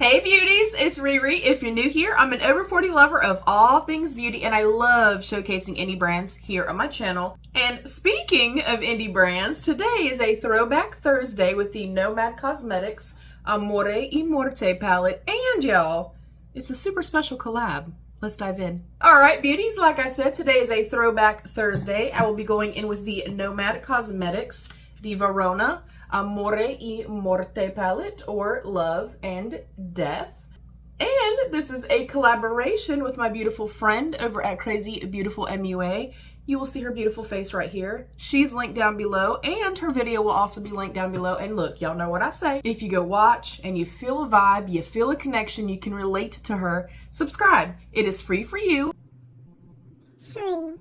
Hey beauties, it's Riri. If you're new here, I'm an over 40 lover of all things beauty and I love showcasing indie brands here on my channel. And speaking of indie brands, today is a Throwback Thursday with the NOMAD Cosmetics Amore y Morte palette. And y'all, it's a super special collab. Let's dive in. Alright beauties, like I said, today is a Throwback Thursday. I will be going in with the NOMAD Cosmetics, the Verona Amore y Morte palette, or Love and Death. And this is a collaboration with my beautiful friend over at Crazy Beautiful MUA. You will see her beautiful face right here. She's linked down below and her video will also be linked down below. And look, y'all know what I say. If you go watch and you feel a vibe, you feel a connection, you can relate to her, subscribe. It is free for you. Free.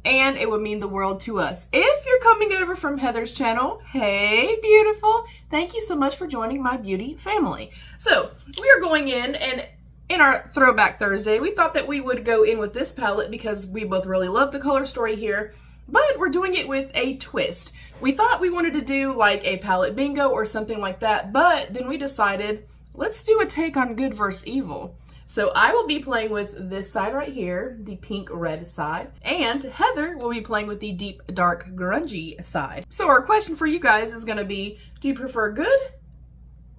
And it would mean the world to us. If you're coming over from Heather's channel, hey beautiful, thank you so much for joining my beauty family. So we are going in, and in our Throwback Thursday, we thought that we would go in with this palette because we both really love the color story here, but we're doing it with a twist. We thought we wanted to do like a palette bingo or something like that, but then we decided, let's do a take on good versus evil. So I will be playing with this side right here, the pink red side, and Heather will be playing with the deep dark grungy side. So our question for you guys is going to be, do you prefer good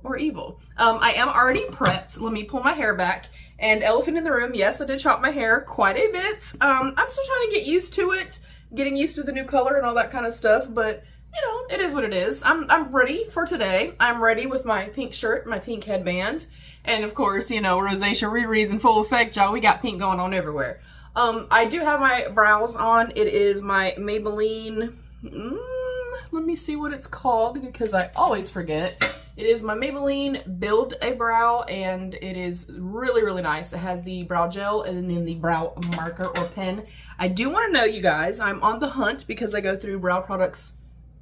or evil? I am already prepped. Let me pull my hair back. And elephant in the room, yes, I did chop my hair quite a bit. I'm still trying to get used to it, getting used to the new color and all that kind of stuff, but you know, it is what it is. I'm ready for today. I'm ready with my pink shirt, my pink headband, and of course, you know, rosacea Riri's in full effect, y'all. We got pink going on everywhere. I do have my brows on. It is my Maybelline, let me see what it's called because I always forget. It is my Maybelline Build a Brow, and it is really, really nice. It has the brow gel and then the brow marker or pen. I do want to know, you guys, I'm on the hunt because I go through brow products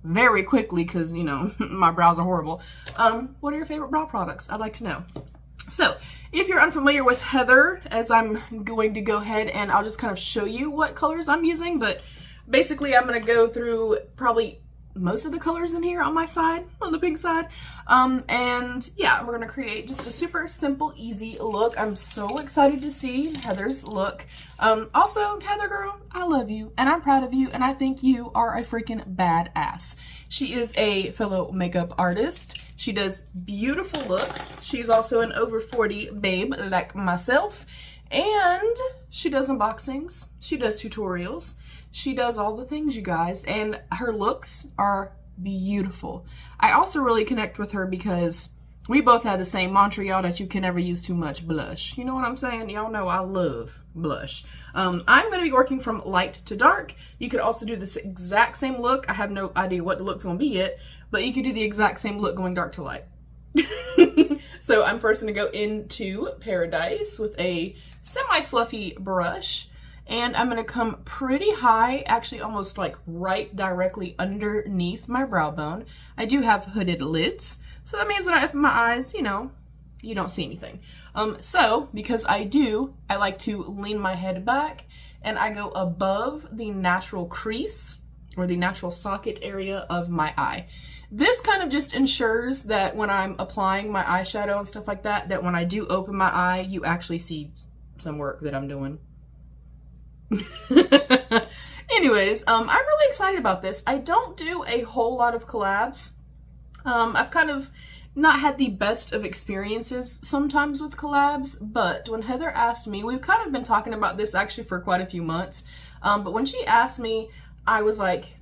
very quickly because, you know, my brows are horrible. What are your favorite brow products? I'd like to know. So, if you're unfamiliar with Heather, as I'm going to go ahead and I'll just kind of show you what colors I'm using, but basically I'm going to go through probably most of the colors in here on my side, on the pink side. And yeah, we're going to create just a super simple, easy look. I'm so excited to see Heather's look. Also, Heather girl, I love you and I'm proud of you and I think you are a freaking badass. She is a fellow makeup artist. She does beautiful looks. She's also an over 40 babe like myself. And she does unboxings. She does tutorials. She does all the things, you guys, and her looks are beautiful. I also really connect with her because we both have the same mantra, y'all, that you can never use too much blush. You know what I'm saying? Y'all know I love blush. I'm going to be working from light to dark. You could also do this exact same look. I have no idea what the look's going to be yet, but you could do the exact same look going dark to light. So I'm first going to go into Paradise with a semi-fluffy brush. And I'm going to come pretty high, actually almost like right directly underneath my brow bone. I do have hooded lids, so that means when I open my eyes, you know, you don't see anything. So, because I like to lean my head back and I go above the natural crease or the natural socket area of my eye. This kind of just ensures that when I'm applying my eyeshadow and stuff like that, that when I do open my eye, you actually see some work that I'm doing. Anyways, I'm really excited about this. I don't do a whole lot of collabs. I've kind of not had the best of experiences sometimes with collabs, but when Heather asked me, we've kind of been talking about this actually for quite a few months, but when she asked me, I was like,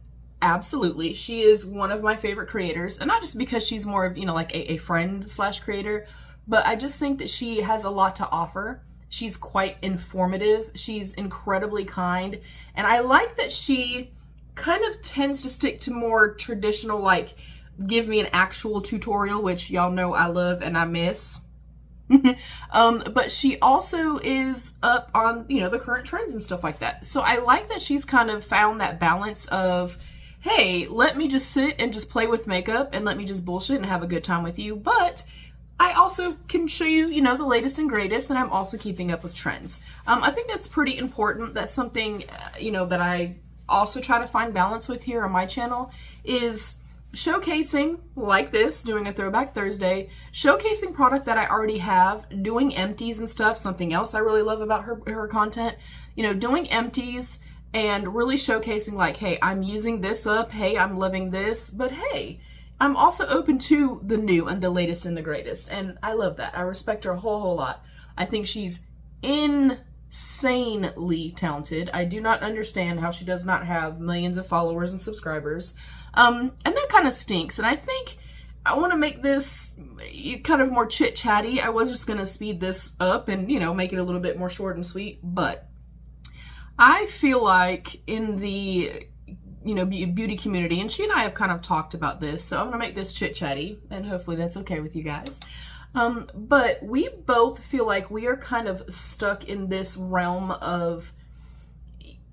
absolutely. She is one of my favorite creators, and not just because she's more of, you know, like a friend slash creator, but I just think that she has a lot to offer. She's quite informative. She's incredibly kind. And I like that she kind of tends to stick to more traditional, like, give me an actual tutorial, which y'all know I love and I miss. But she also is up on, you know, the current trends and stuff like that. So I like that she's kind of found that balance of, hey, let me just sit and just play with makeup and let me just bullshit and have a good time with you. But I also can show you, you know, the latest and greatest, and I'm also keeping up with trends. I think that's pretty important. That's something, you know, that I also try to find balance with here on my channel is showcasing like this, doing a Throwback Thursday, showcasing product that I already have, doing empties and stuff, something else I really love about her content, you know, doing empties and really showcasing like, hey, I'm using this up, hey, I'm loving this, but hey, I'm also open to the new and the latest and the greatest, and I love that. I respect her a whole lot. I think she's insanely talented. I do not understand how she does not have millions of followers and subscribers. And that kind of stinks. And I think I want to make this kind of more chit-chatty. I was just going to speed this up and, you know, make it a little bit more short and sweet. But I feel like in the, you know, beauty community, and she and I have kind of talked about this, so I'm going to make this chit-chatty, and hopefully that's okay with you guys. But we both feel like we are kind of stuck in this realm of,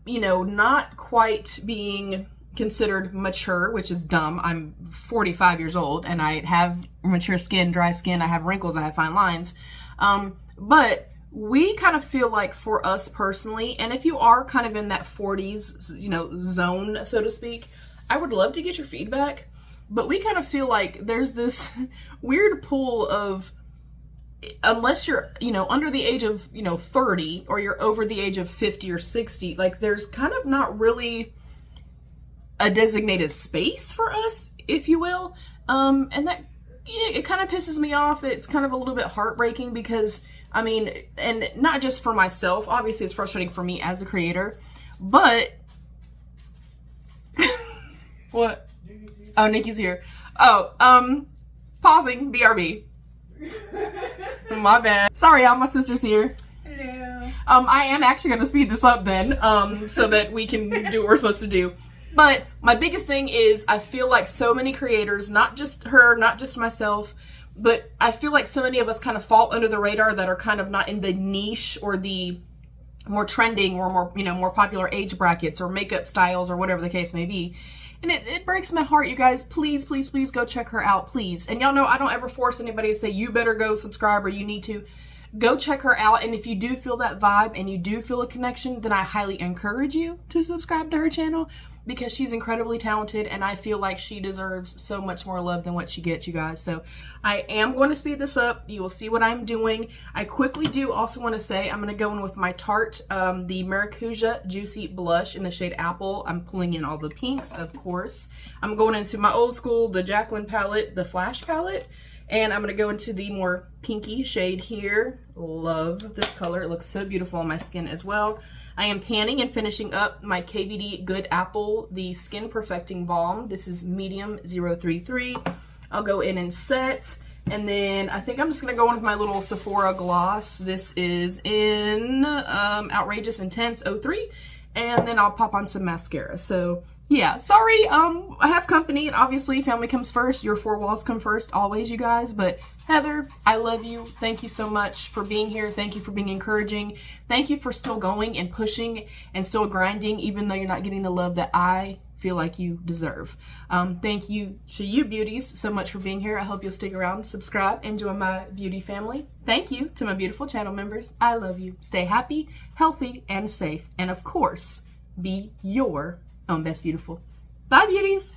you know, not quite being considered mature, which is dumb. I'm 45 years old and I have mature skin, dry skin, I have wrinkles, I have fine lines. But we kind of feel like for us personally, and if you are kind of in that 40s, you know, zone, so to speak, I would love to get your feedback. But we kind of feel like there's this weird pull of, unless you're, you know, under the age of, you know, 30 or you're over the age of 50 or 60, like there's kind of not really a designated space for us, if you will. And that, it kind of pisses me off. It's kind of a little bit heartbreaking because, I mean, and not just for myself, obviously it's frustrating for me as a creator, but what? Oh, Nikki's here. Oh, pausing, BRB. My bad. Sorry, y'all, my sister's here. Hello. I am actually going to speed this up then, so that we can do what we're supposed to do. But my biggest thing is I feel like so many creators, not just her, not just myself, but I feel like so many of us kind of fall under the radar that are kind of not in the niche or the more trending or more, you know, more popular age brackets or makeup styles or whatever the case may be. And it breaks my heart, you guys. Please, please, please go check her out, please. And y'all know I don't ever force anybody to say, you better go subscribe or you need to. Go check her out. And if you do feel that vibe and you do feel a connection, then I highly encourage you to subscribe to her channel because she's incredibly talented and I feel like she deserves so much more love than what she gets, you guys. So I am going to speed this up. You will see what I'm doing. I quickly do also want to say I'm going to go in with my Tarte, the Maracuja Juicy Blush in the shade Apple. I'm pulling in all the pinks, of course. I'm going into my old school, the Jaclyn palette, the Flash palette. And I'm going to go into the more pinky shade here. Love this color. It looks so beautiful on my skin as well. I am panning and finishing up my KVD Good Apple, the Skin Perfecting Balm. This is medium 033. I'll go in and set. And then I think I'm just going to go in with my little Sephora gloss. This is in Outrageous Intense 03. And then I'll pop on some mascara. So yeah, sorry, I have company, and obviously family comes first. Your four walls come first, always, you guys. But Heather, I love you. Thank you so much for being here. Thank you for being encouraging. Thank you for still going and pushing and still grinding, even though you're not getting the love that I feel like you deserve. Thank you to you beauties so much for being here. I hope you'll stick around, subscribe, and join my beauty family. Thank you to my beautiful channel members. I love you. Stay happy, healthy, and safe. And of course, be your own best beautiful. Bye, beauties.